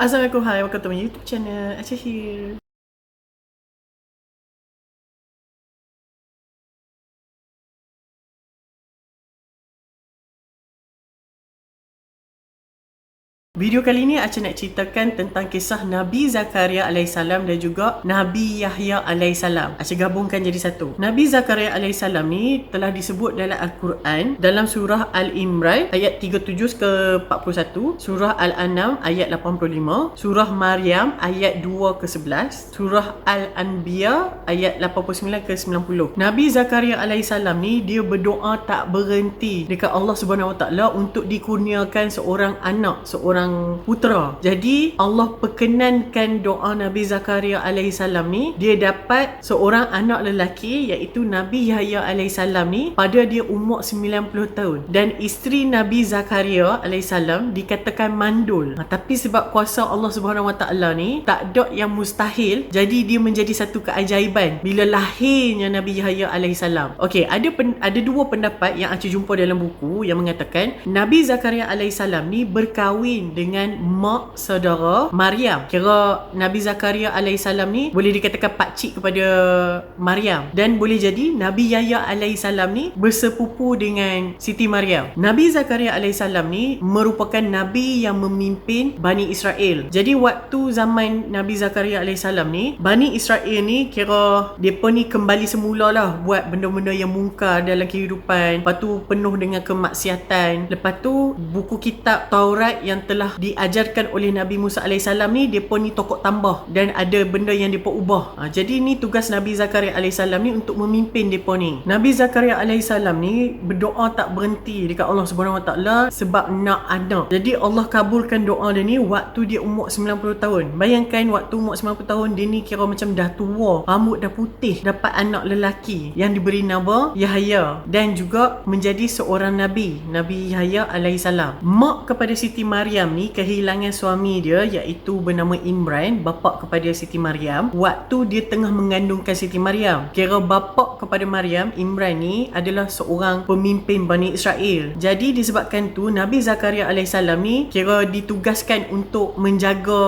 Assalamualaikum, hai, welcome to my YouTube channel. Acha here. Video kali ni Acha nak ceritakan tentang kisah Nabi Zakaria alaihissalam dan juga Nabi Yahya alaihissalam. Acha gabungkan jadi satu. Nabi Zakaria alaihissalam ni telah disebut dalam Al-Quran dalam surah Al-Imran ayat 37 ke 41, surah Al-An'am ayat 85, surah Maryam ayat 2 ke 11, surah Al-Anbiya ayat 89 ke 90. Nabi Zakaria alaihissalam ni dia berdoa tak berhenti dekat Allah Subhanahu Wa Taala untuk dikurniakan seorang anak, seorang putera. Jadi Allah perkenankan doa Nabi Zakaria alaihissalam ni, dia dapat seorang anak lelaki iaitu Nabi Yahya alaihissalam ni pada dia umur 90 tahun, dan isteri Nabi Zakaria alaihissalam dikatakan mandul. Tapi sebab kuasa Allah Subhanahu Wa Taala ni tak ada yang mustahil, jadi dia menjadi satu keajaiban bila lahirnya Nabi Yahya alaihissalam. Okey, ada dua pendapat yang Acha jumpa dalam buku yang mengatakan Nabi Zakaria alaihissalam ni berkahwin dengan mak saudara Maryam. Kira Nabi Zakaria alaihissalam ni boleh dikatakan pakcik kepada Maryam, dan boleh jadi Nabi Yahya alaihissalam ni bersepupu dengan Siti Maryam. Nabi Zakaria alaihissalam ni merupakan nabi yang memimpin Bani Israel. Jadi waktu zaman Nabi Zakaria alaihissalam ni, Bani Israel ni kira depa ni kembali semula lah buat benda-benda yang mungkar dalam kehidupan. Lepas tu penuh dengan kemaksiatan. Lepas tu buku kitab Taurat yang telah diajarkan oleh Nabi Musa alaihissalam ni, depa ni tokok tambah dan ada benda yang depa ubah. Jadi ni tugas Nabi Zakaria alaihissalam ni untuk memimpin depa ni. Nabi Zakaria alaihissalam ni berdoa tak berhenti dekat Allah Subhanahu Wa Taala sebab nak anak. Jadi Allah kabulkan doa dia ni waktu dia umur 90 tahun. Bayangkan waktu umur 90 tahun dia ni kira macam dah tua, rambut dah putih, dapat anak lelaki yang diberi nama Yahya dan juga menjadi seorang nabi, Nabi Yahya alaihissalam. Mak kepada Siti Maryam ni kehilangan suami dia iaitu bernama Imran, bapa kepada Siti Maryam, waktu dia tengah mengandungkan Siti Maryam. Kira bapa kepada Maryam, Imran ni adalah seorang pemimpin Bani Israel. Jadi disebabkan tu Nabi Zakaria alaihissalam ni kira ditugaskan untuk menjaga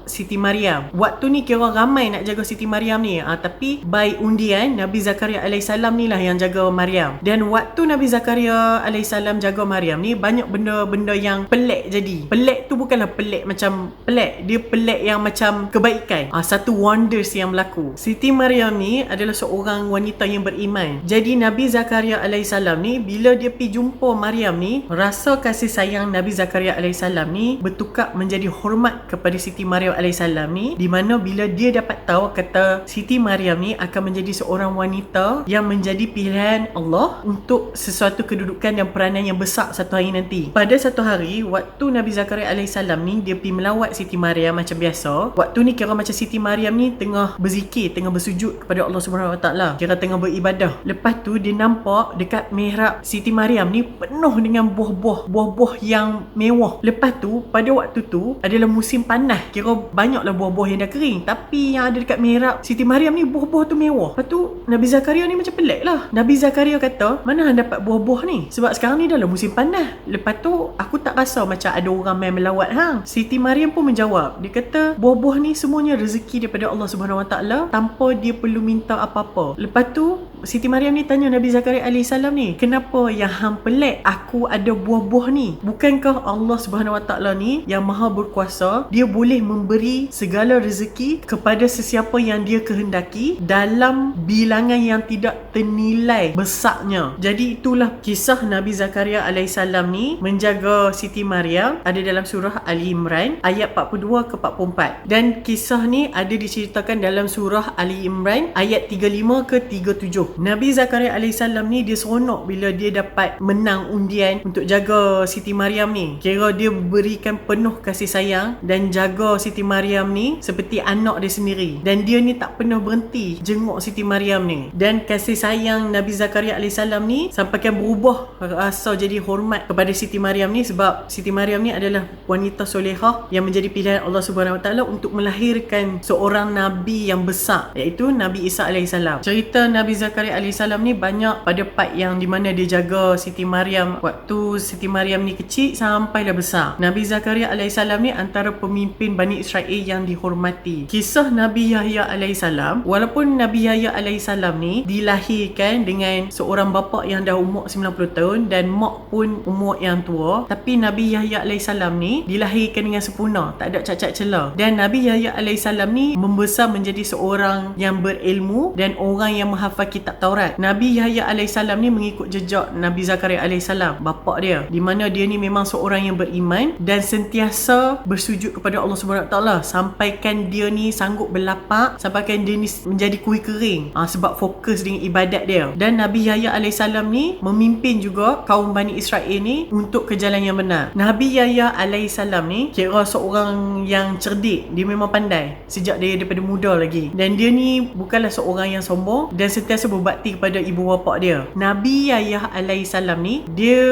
Siti Maryam. Waktu ni kira ramai nak jaga Siti Maryam ni, tapi by undian Nabi Zakaria alaihissalam ni lah yang jaga Maryam. Dan waktu Nabi Zakaria alaihissalam jaga Maryam ni, banyak benda-benda yang pelik jadi. Pelik tu bukanlah pelik macam pelik, dia pelik yang macam kebaikan. Satu wonders yang berlaku. Siti Maryam ni adalah seorang wanita yang beriman. Jadi Nabi Zakaria alaihissalam ni bila dia pergi jumpa Maryam ni, rasa kasih sayang Nabi Zakaria alaihissalam ni bertukar menjadi hormat kepada Siti Maryam alaihissalam ni, di mana bila dia dapat tahu kata Siti Maryam ni akan menjadi seorang wanita yang menjadi pilihan Allah untuk sesuatu kedudukan dan peranan yang besar satu hari nanti. Pada satu hari waktu Nabi Zakaria alaihissalam ni dia pergi melawat Siti Maryam macam biasa. Waktu ni kira macam Siti Maryam ni tengah berzikir, tengah bersujud kepada Allah Subhanahu Wa Taala, kira tengah beribadah. Lepas tu dia nampak dekat mihrab Siti Maryam ni penuh dengan buah-buah yang mewah. Lepas tu pada waktu tu adalah musim panas, kira banyaklah buah-buah yang dah kering, tapi yang ada dekat mihrab Siti Maryam ni buah-buah tu mewah. Lepas tu Nabi Zakaria ni macam pelik lah. Nabi Zakaria kata, mana hang dapat buah-buah ni? Sebab sekarang ni dah lah musim panas. Lepas tu aku tak rasa macam ada orang main melawat hang. Siti Maryam pun menjawab, dia kata buah-buah ni semuanya rezeki daripada Allah Subhanahu Wa Taala tanpa dia perlu minta apa-apa. Lepas tu Siti Maryam ni tanya Nabi Zakaria alaihissalam ni, kenapa yang hang pelik aku ada buah-buah ni? Bukankah Allah Subhanahu Wa Taala ni yang maha berkuasa, dia boleh memberi segala rezeki kepada sesiapa yang dia kehendaki dalam bilangan yang tidak ternilai besarnya. Jadi itulah kisah Nabi Zakaria alaihissalam ni menjaga Siti Maryam, ada dalam surah Ali Imran ayat 42 ke 44, dan kisah ni ada diceritakan dalam surah Ali Imran ayat 35 ke 37. Nabi Zakaria alaihissalam ni dia seronok bila dia dapat menang undian untuk jaga Siti Maryam ni. Kira dia berikan penuh kasih sayang dan jaga Siti Maryam ni seperti anak dia sendiri, dan dia ni tak pernah berhenti jenguk Siti Maryam ni. Dan kasih sayang Nabi Zakaria alaihissalam ni sampaikan berubah rasa jadi hormat kepada Siti Maryam ni, sebab Siti Maryam ni adalah wanita solehah yang menjadi pilihan Allah Subhanahu Wa Taala untuk melahirkan seorang nabi yang besar iaitu Nabi Isa alaihissalam. Cerita Nabi Zakaria Zakaria alaihissalam ni banyak pada part yang di mana dia jaga Siti Maryam waktu Siti Maryam ni kecil sampailah besar. Nabi Zakaria alaihissalam ni antara pemimpin Bani Israel yang dihormati. Kisah Nabi Yahya alaihissalam, walaupun Nabi Yahya alaihissalam ni dilahirkan dengan seorang bapa yang dah umur 90 tahun dan mak pun umur yang tua, tapi Nabi Yahya alaihissalam ni dilahirkan dengan sempurna, tak ada cacat celah. Dan Nabi Yahya alaihissalam ni membesar menjadi seorang yang berilmu dan orang yang menghafal kitab Taurat. Nabi Yahya alaihissalam ni mengikut jejak Nabi Zakaria alaihissalam, bapa dia, di mana dia ni memang seorang yang beriman dan sentiasa bersujud kepada Allah Subhanahu Taala, sampaikan dia ni sanggup berlapak, sampaikan dia ni menjadi kuih kering sebab fokus dengan ibadat dia. Dan Nabi Yahya alaihissalam ni memimpin juga kaum Bani Israel ni untuk ke jalan yang benar. Nabi Yahya alaihissalam ni kira seorang yang cerdik, dia memang pandai sejak dia daripada muda lagi, dan dia ni bukanlah seorang yang sombong dan sentiasa berbakti kepada ibu bapa dia. Nabi Yahya alaihissalam ni dia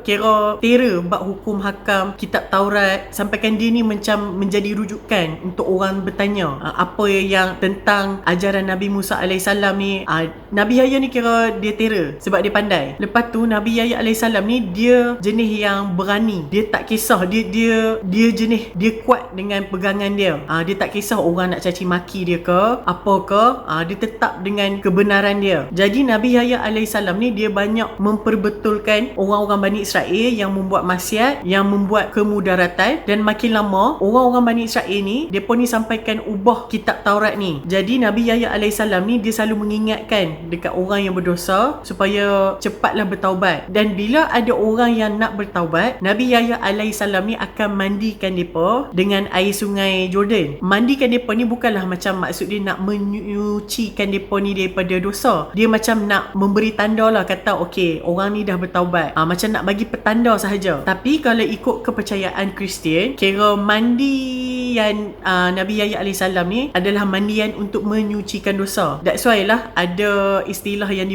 kira terror bab hukum hakam kitab Taurat, sampaikan dia ni macam menjadi rujukan untuk orang bertanya apa yang tentang ajaran Nabi Musa alaihissalam ni. Nabi Yahya ni kira dia terror sebab dia pandai. Lepas tu Nabi Yahya alaihissalam ni dia jenis yang berani, dia tak kisah, dia jenis dia kuat dengan pegangan dia. Dia tak kisah orang nak caci maki dia ke apa ke, dia tetap dengan kebenaran dia. Jadi Nabi Yahya alaihissalam ni dia banyak memperbetulkan orang-orang Bani Israel yang membuat maksiat, yang membuat kemudaratan, dan makin lama orang-orang Bani Israel ni depa ni sampaikan ubah kitab Taurat ni. Jadi Nabi Yahya alaihissalam ni dia selalu mengingatkan dekat orang yang berdosa supaya cepatlah bertaubat. Dan bila ada orang yang nak bertaubat, Nabi Yahya alaihissalam ni akan mandikan depa dengan air sungai Jordan. Mandikan depa ni bukanlah macam maksud dia nak menyucikan depa ni daripada dosa. Dia macam nak memberi tanda lah, kata okey, orang ni dah bertaubat. Macam nak bagi petanda sahaja. Tapi kalau ikut kepercayaan Kristian, kira mandian Nabi Yahya alaihissalam ni adalah mandian untuk menyucikan dosa. That's why lah ada istilah yang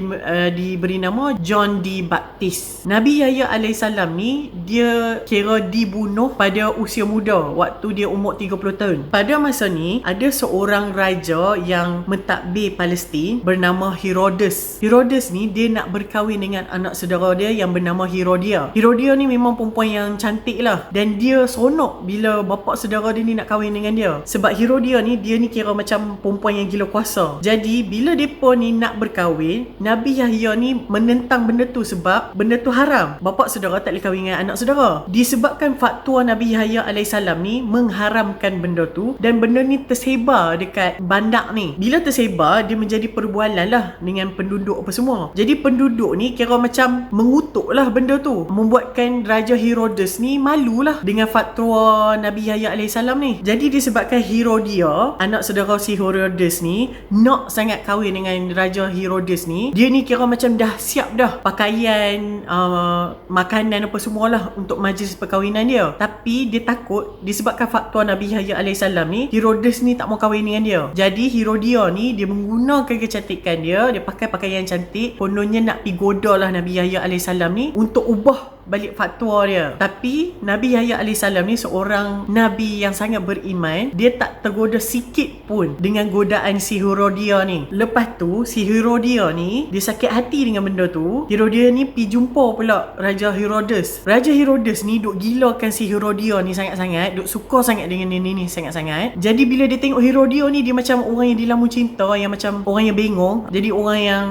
diberi nama John the Baptist. Nabi Yahya alaihissalam ni dia kira dibunuh pada usia muda, waktu dia umur 30 tahun. Pada masa ni ada seorang raja yang mentadbir Palestin bernama Herodes. Herodes ni dia nak berkahwin dengan anak saudara dia yang bernama Herodia. Herodia ni memang perempuan yang cantik lah, dan dia seronok bila bapa saudara dia ni nak kahwin dengan dia. Sebab Herodia ni dia ni kira macam perempuan yang gila kuasa. Jadi bila depa ni nak berkahwin, Nabi Yahya ni menentang benda tu sebab benda tu haram. Bapa saudara tak boleh kahwin dengan anak saudara. Disebabkan fatwa Nabi Yahya alaihissalam ni mengharamkan benda tu, dan benda ni tersebar dekat bandar ni. Bila tersebar, dia menjadi perbualan lah dengan penduduk apa semua. Jadi penduduk ni kira macam mengutuk lah benda tu, membuatkan Raja Herodes ni malu lah dengan fatwa Nabi Yahya alaihissalam ni. Jadi disebabkan Herodia, anak saudara si Herodes ni, nak sangat kahwin dengan Raja Herodes ni, dia ni kira macam dah siap dah pakaian, makanan apa semualah untuk majlis perkahwinan dia. Tapi dia takut disebabkan fatwa Nabi Yahya alaihissalam ni, Herodes ni tak mau kahwin dengan dia. Jadi Herodia ni dia menggunakan kecantikan dia, dia pakai pakaian cantik, kononnya nak pergi goda lah Nabi Yahya alaihissalam ni untuk ubah balik fatwa dia. Tapi Nabi Yahya alaihissalam ni seorang Nabi yang sangat beriman, dia tak tergoda sikit pun dengan godaan si Herodia ni. Lepas tu si Herodia ni dia sakit hati dengan benda tu. Herodia ni pergi jumpa pula Raja Herodes. Raja Herodes ni duk gilakan si Herodia ni sangat-sangat, duk suka sangat dengan ni sangat-sangat. Jadi bila dia tengok Herodia ni, dia macam orang yang dilamun cinta, yang macam orang yang bengong. Jadi orang yang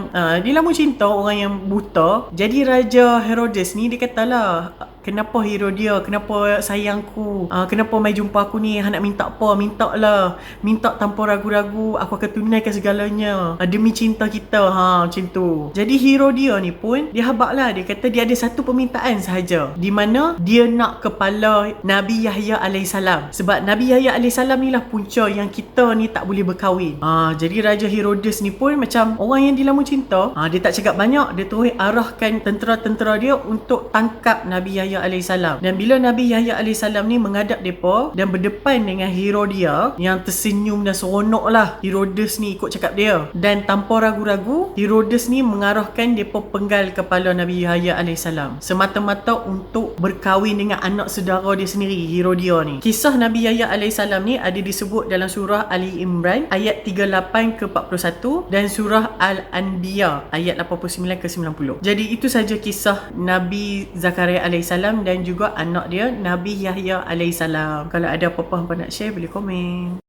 dilamun cinta, orang yang buta. Jadi Raja Herodes ni dia kata lah, kenapa Herodia, kenapa sayangku, kenapa mai jumpa aku ni, nak minta apa, minta lah, minta tanpa ragu-ragu, aku akan tunaikan segalanya demi cinta kita, macam tu. Jadi Herodia ni pun dia habaq lah, dia kata dia ada satu permintaan sahaja, di mana dia nak kepala Nabi Yahya alaihissalam, sebab Nabi Yahya alaihissalam ni lah punca yang kita ni tak boleh berkahwin. Jadi Raja Herodes ni pun macam orang yang dilamun cinta, dia tak cakap banyak, dia terus arahkan tentera-tentera dia untuk tangkap Nabi Yahya Yahya alaihissalam. Dan bila Nabi Yahya alaihissalam ni menghadap depa dan berdepan dengan Herodia yang tersenyum dan seronok lah, Herodes ni ikut cakap dia. Dan tanpa ragu-ragu, Herodes ni mengarahkan depa penggal kepala Nabi Yahya alaihissalam semata-mata untuk berkahwin dengan anak saudara dia sendiri, Herodia ni. Kisah Nabi Yahya alaihissalam ni ada disebut dalam surah Ali Imran ayat 38 ke 41 dan surah Al-Anbiya ayat 89 ke 90. Jadi itu saja kisah Nabi Zakaria alaihissalam dan juga anak dia Nabi Yahya alaihissalam. Kalau ada apa-apa hangpa nak share, boleh komen.